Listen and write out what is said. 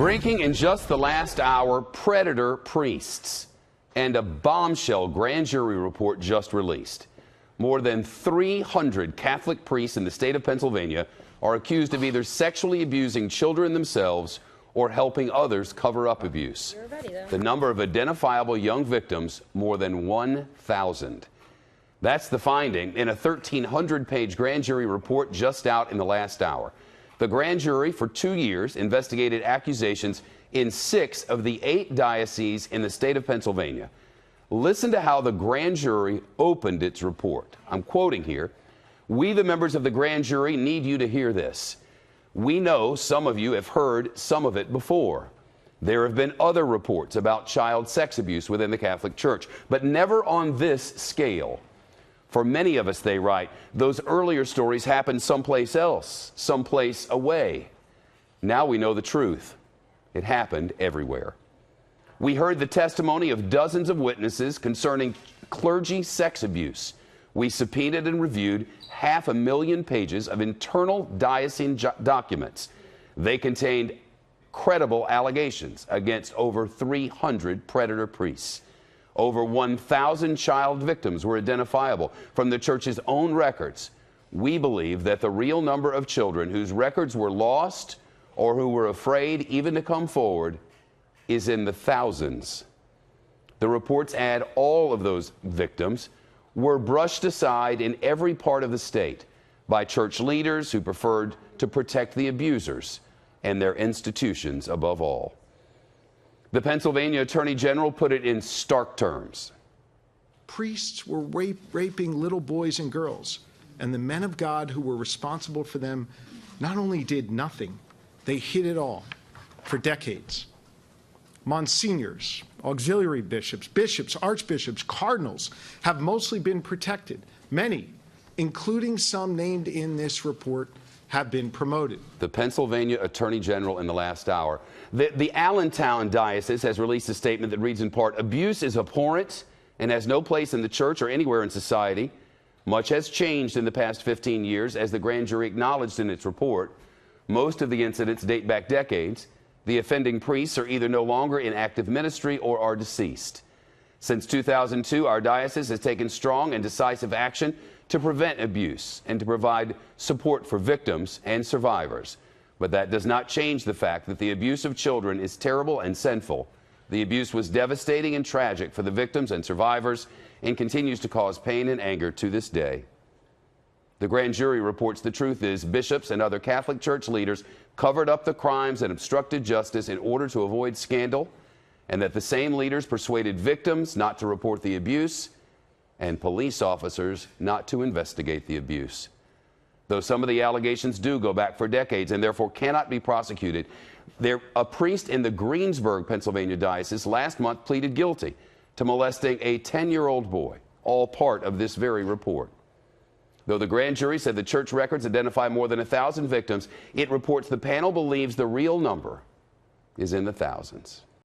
Breaking in just the last hour, predator priests and a bombshell grand jury report just released. More than 300 Catholic priests in the state of Pennsylvania are accused of either sexually abusing children themselves or helping others cover up abuse. The number of identifiable young victims, more than 1,000. That's the finding in a 1,300-page grand jury report just out in the last hour. The grand jury for 2 years investigated accusations in 6 of the 8 dioceses in the state of Pennsylvania. Listen to how the grand jury opened its report. I'm quoting here. "We, the members of the grand jury, need you to hear this. We know some of you have heard some of it before. There have been other reports about child sex abuse within the Catholic Church, but never on this scale. For many of us," they write, "those earlier stories happened someplace else, someplace away. Now we know the truth. It happened everywhere. We heard the testimony of dozens of witnesses concerning clergy sex abuse. We subpoenaed and reviewed 500,000 pages of internal diocesan documents. They contained credible allegations against over 300 predator priests. Over 1,000 child victims were identifiable from the church's own records. We believe that the real number of children whose records were lost or who were afraid even to come forward is in the thousands." The reports add all of those victims were brushed aside in every part of the state by church leaders who preferred to protect the abusers and their institutions above all. The Pennsylvania Attorney General put it in stark terms. Priests were raping little boys and girls, and the men of God who were responsible for them not only did nothing, they hid it all for decades. Monsignors, auxiliary bishops, bishops, archbishops, cardinals have mostly been protected. Many, including some named in this report, have been promoted. The Pennsylvania Attorney General in the last hour. The Allentown Diocese has released a statement that reads in part, "Abuse is abhorrent and has no place in the church or anywhere in society. Much has changed in the past 15 years, as the grand jury acknowledged in its report. Most of the incidents date back decades. The offending priests are either no longer in active ministry or are deceased. Since 2002, our diocese has taken strong and decisive action to prevent abuse and to provide support for victims and survivors. But that does not change the fact that the abuse of children is terrible and sinful. The abuse was devastating and tragic for the victims and survivors and continues to cause pain and anger to this day." The grand jury reports the truth is bishops and other Catholic Church leaders covered up the crimes and obstructed justice in order to avoid scandal, and that the same leaders persuaded victims not to report the abuse and police officers not to investigate the abuse. Though some of the allegations do go back for decades and therefore cannot be prosecuted, a priest in the Greensburg, Pennsylvania diocese last month pleaded guilty to molesting a 10-year-old boy, all part of this very report. Though the grand jury said the church records identify more than 1,000 victims, it reports the panel believes the real number is in the thousands.